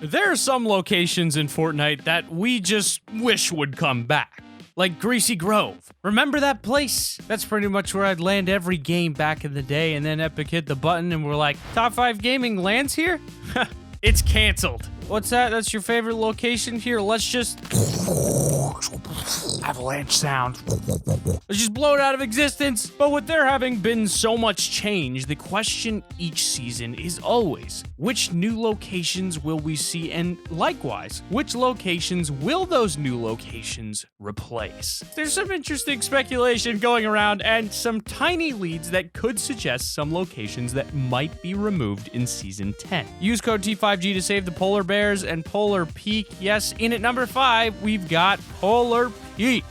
There are some locations in Fortnite that we just wish would come back. Like Greasy Grove. Remember that place? That's pretty much where I'd land every game back in the day, and then Epic hit the button and we're like, top 5 gaming lands here? It's canceled. What's that? That's your favorite location here? Let's just... avalanche sound. Let's just blow it out of existence. But with there having been so much change, the question each season is always, which new locations will we see? And likewise, which locations will those new locations replace? There's some interesting speculation going around and some tiny leads that could suggest some locations that might be removed in Season 10. Use code T5G to save the polar bears and Polar Peak. Yes, in at number 5, we've got Polar Peak.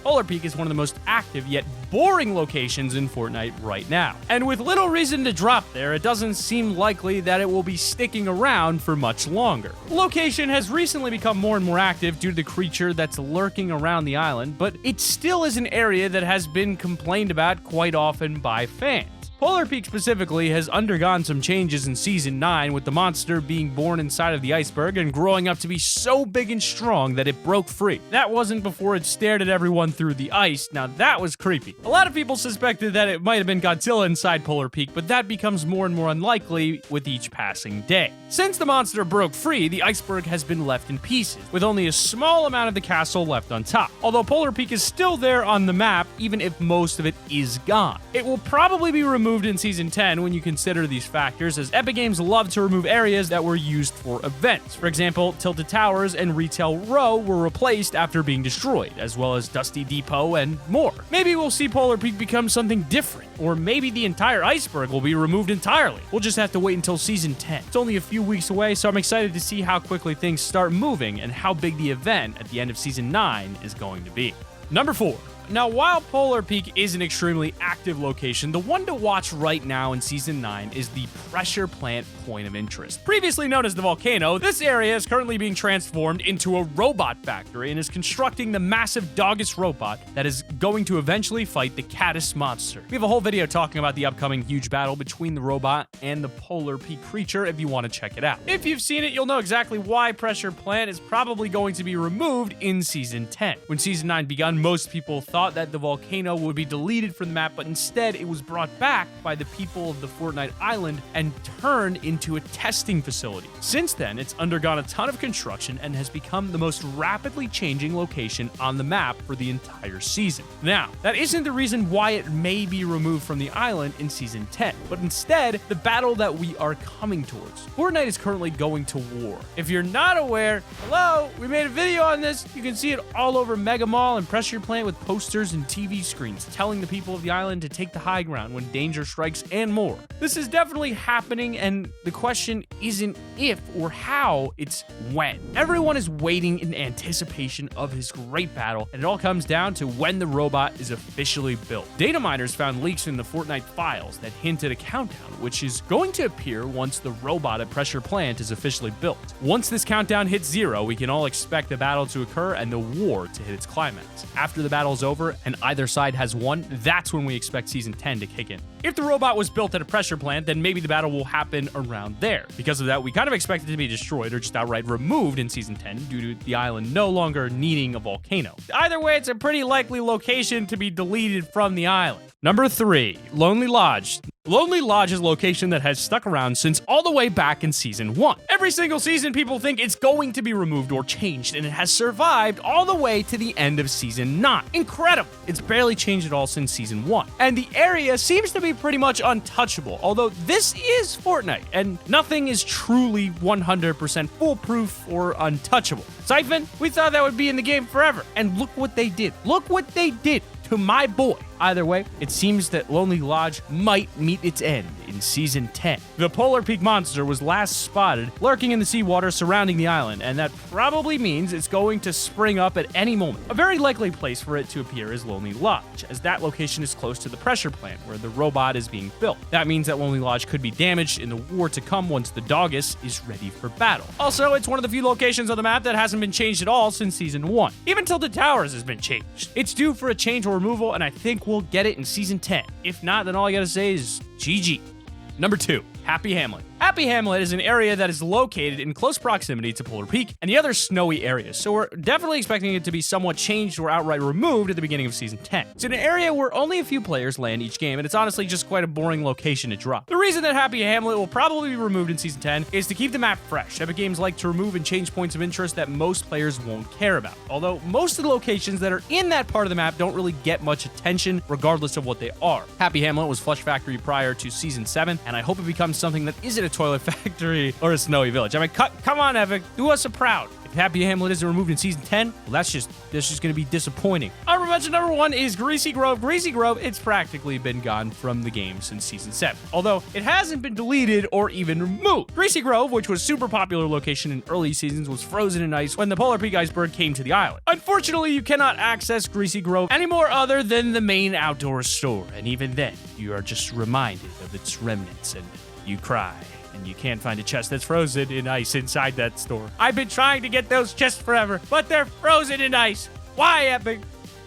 Polar Peak is one of the most active yet boring locations in Fortnite right now. And with little reason to drop there, it doesn't seem likely that it will be sticking around for much longer. The location has recently become more and more active due to the creature that's lurking around the island, but it still is an area that has been complained about quite often by fans. Polar Peak specifically has undergone some changes in Season 9, with the monster being born inside of the iceberg and growing up to be so big and strong that it broke free. That wasn't before it stared at everyone through the ice. Now that was creepy. A lot of people suspected that it might have been Godzilla inside Polar Peak, but that becomes more and more unlikely with each passing day. Since the monster broke free, the iceberg has been left in pieces, with only a small amount of the castle left on top. Although Polar Peak is still there on the map, even if most of it is gone. It will probably be removed in Season 10 when you consider these factors, as Epic Games love to remove areas that were used for events. For example, Tilted Towers and Retail Row were replaced after being destroyed, as well as Dusty Depot and more. Maybe we'll see Polar Peak become something different, or maybe the entire iceberg will be removed entirely. We'll just have to wait until Season 10. It's only a few weeks away, so I'm excited to see how quickly things start moving and how big the event at the end of Season 9 is going to be. Number 4. Now, while Polar Peak is an extremely active location, the one to watch right now in Season 9 is the Pressure Plant Point of Interest. Previously known as the volcano, this area is currently being transformed into a robot factory and is constructing the massive Doggist robot that is going to eventually fight the Caddis monster. We have a whole video talking about the upcoming huge battle between the robot and the Polar Peak creature if you want to check it out. If you've seen it, you'll know exactly why Pressure Plant is probably going to be removed in Season 10. When Season 9 begun, most people thought that the volcano would be deleted from the map, but instead it was brought back by the people of the Fortnite island and turned into a testing facility. Since then, it's undergone a ton of construction and has become the most rapidly changing location on the map for the entire season. Now, that isn't the reason why it may be removed from the island in Season 10, but instead, the battle that we are coming towards. Fortnite is currently going to war. If you're not aware, hello, we made a video on this. You can see it all over Mega Mall and Pressure Plant with posters and TV screens telling the people of the island to take the high ground when danger strikes and more. This is definitely happening, and the question isn't if or how, it's when. Everyone is waiting in anticipation of his great battle, and it all comes down to when the robot is officially built. Data miners found leaks in the Fortnite files that hint at a countdown, which is going to appear once the robot at Pressure Plant is officially built. Once this countdown hits 0, we can all expect the battle to occur and the war to hit its climax. After the battle's over and either side has won, that's when we expect Season 10 to kick in. If the robot was built at a pressure plant, then maybe the battle will happen around there. Because of that, we kind of expect it to be destroyed or just outright removed in Season 10 due to the island no longer needing a volcano. Either way, it's a pretty likely location to be deleted from the island. Number 3, Lonely Lodge. Lonely Lodge is a location that has stuck around since all the way back in Season 1. Every single season, people think it's going to be removed or changed, and it has survived all the way to the end of Season 9. Incredible! It's barely changed at all since Season 1. And the area seems to be pretty much untouchable, although this is Fortnite, and nothing is truly 100% foolproof or untouchable. Siphon, we thought that would be in the game forever, and look what they did. Look what they did to my boy. Either way, it seems that Lonely Lodge might meet its end in Season 10. The Polar Peak monster was last spotted lurking in the seawater surrounding the island, and that probably means it's going to spring up at any moment. A very likely place for it to appear is Lonely Lodge, as that location is close to the pressure plant where the robot is being built. That means that Lonely Lodge could be damaged in the war to come once the Doggist is ready for battle. Also, it's one of the few locations on the map that hasn't been changed at all since Season 1. Even Tilted Towers has been changed. It's due for a change or removal, and I think we'll get it in Season 10. If not, then all I gotta say is GG. Number 2, Happy Hamlet. Happy Hamlet is an area that is located in close proximity to Polar Peak and the other snowy areas, so we're definitely expecting it to be somewhat changed or outright removed at the beginning of Season 10. It's an area where only a few players land each game, and it's honestly just quite a boring location to drop. The reason that Happy Hamlet will probably be removed in Season 10 is to keep the map fresh. Epic Games like to remove and change points of interest that most players won't care about, although most of the locations that are in that part of the map don't really get much attention regardless of what they are. Happy Hamlet was Flush Factory prior to Season 7, and I hope it becomes something that isn't a toilet factory or a snowy village. I mean, come on, Epic, do us a proud. If Happy Hamlet isn't removed in Season 10, well, that's just going to be disappointing. Honorable mention number 1 is Greasy Grove. Greasy Grove, it's practically been gone from the game since Season 7, although it hasn't been deleted or even removed. Greasy Grove, which was a super popular location in early seasons, was frozen in ice when the Polar Peak iceberg came to the island. Unfortunately, you cannot access Greasy Grove anymore other than the main outdoor store, and even then, you are just reminded of its remnants and you cry. And you can't find a chest that's frozen in ice inside that store. I've been trying to get those chests forever, but they're frozen in ice. Why, Epic?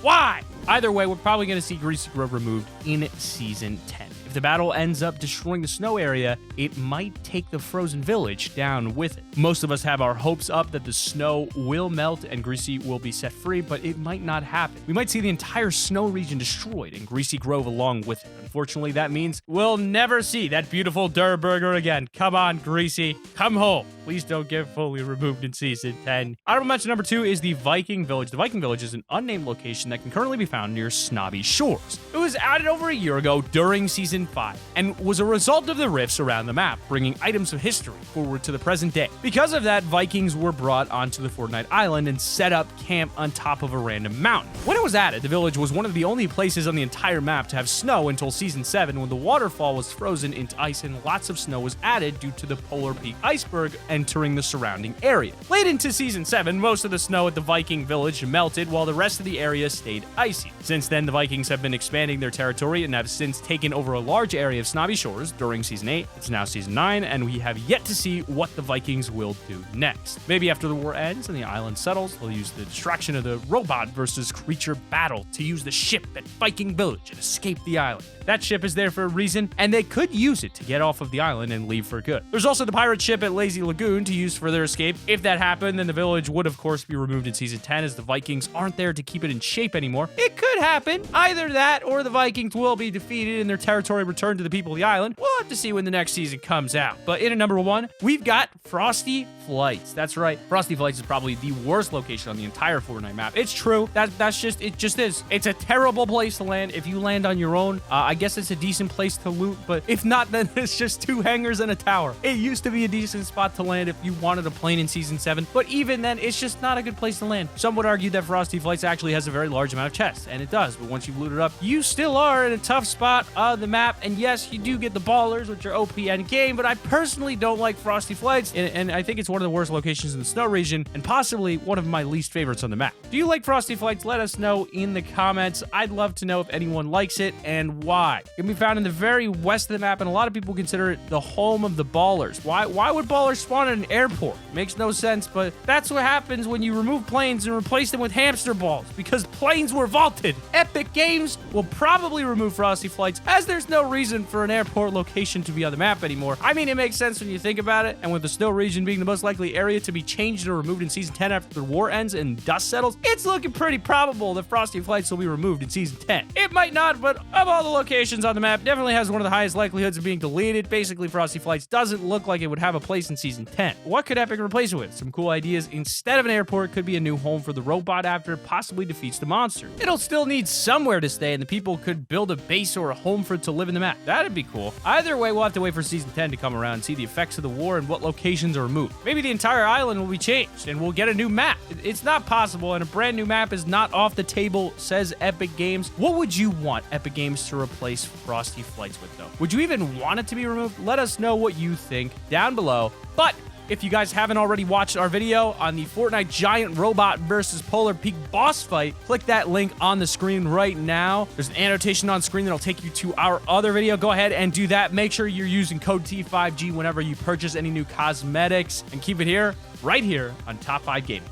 Why? Either way, we're probably going to see Greasy Grove removed in Season 10. If the battle ends up destroying the snow area, it might take the frozen village down with it. Most of us have our hopes up that the snow will melt and Greasy will be set free, but it might not happen. We might see the entire snow region destroyed and Greasy Grove along with it. Unfortunately, that means we'll never see that beautiful Durr Burger again. Come on, Greasy. Come home. Please don't get fully removed in Season 10. Honorable mention number 2 is the Viking Village. The Viking Village is an unnamed location that can currently be found near Snobby Shores. It was added over a year ago during Season 5 and was a result of the rifts around the map, bringing items of history forward to the present day. Because of that, Vikings were brought onto the Fortnite island and set up camp on top of a random mountain. When it was added, the village was one of the only places on the entire map to have snow until Season 7, when the waterfall was frozen into ice and lots of snow was added due to the Polar Peak iceberg entering the surrounding area. Late into Season 7, most of the snow at the Viking Village melted while the rest of the area stayed icy. Since then, the Vikings have been expanding their territory and have since taken over a large area of Snobby Shores during Season 8. It's now Season 9, and we have yet to see what the Vikings will do next. Maybe after the war ends and the island settles, they'll use the distraction of the robot versus creature battle to use the ship at Viking Village and escape the island. That ship is there for a reason, and they could use it to get off of the island and leave for good. There's also the pirate ship at Lazy Lagoon to use for their escape. If that happened, then the village would of course be removed in Season 10 as the Vikings aren't there to keep it in shape anymore. It could happen. Either that or the Vikings will be defeated and their territory returned to the people of the island. We'll have to see when the next season comes out. But in at number 1, we've got Frosty Flights. That's right. Frosty Flights is probably the worst location on the entire Fortnite map. It's true. It just is. It's a terrible place to land. If you land on your own, I guess it's a decent place to loot, but if not, then it's just 2 hangars and a tower. It used to be a decent spot to land if you wanted a plane in Season 7, but even then, it's just not a good place to land. Some would argue that Frosty Flights actually has a very large amount of chests, and it does, but once you've looted up, you still are in a tough spot on the map, and yes, you do get the ballers, which are OP endgame, but I personally don't like Frosty Flights, and I think it's one of the worst locations in the snow region, and possibly one of my least favorites on the map. Do you like Frosty Flights? Let us know in the comments. I'd love to know if anyone likes it and why. It can be found in the very west of the map, and a lot of people consider it the home of the ballers. Why would ballers spawn at an airport? Makes no sense, but that's what happens when you remove planes and replace them with hamster balls, because planes were vaulted. Epic Games will probably remove Frosty Flights, as there's no reason for an airport location to be on the map anymore. I mean, it makes sense when you think about it, and with the snow region being the most likely area to be changed or removed in Season 10 after the war ends and dust settles, it's looking pretty probable that Frosty Flights will be removed in Season 10. It might not, but of all the locations on the map, definitely has one of the highest likelihoods of being deleted. Basically, Frosty Flights doesn't look like it would have a place in Season 10. What could Epic replace it with? Some cool ideas. Instead of an airport, could be a new home for the robot after it possibly defeats the monster. It'll still need somewhere to stay, and the people could build a base or a home for it to live in the map. That'd be cool. Either way, we'll have to wait for Season 10 to come around and see the effects of the war and what locations are removed. Maybe the entire island will be changed, and we'll get a new map. It's not possible, and a brand new map is not off the table, says Epic Games. What would you want Epic Games to replace Frosty Flights with, though? Would you even want it to be removed? Let us know what you think down below. But if you guys haven't already watched our video on the Fortnite giant robot versus Polar Peak boss fight, click that link on the screen right now. There's an annotation on screen that'll take you to our other video. Go ahead and do that. Make sure you're using code T5G whenever you purchase any new cosmetics, and keep it here, right here on Top 5 Gaming.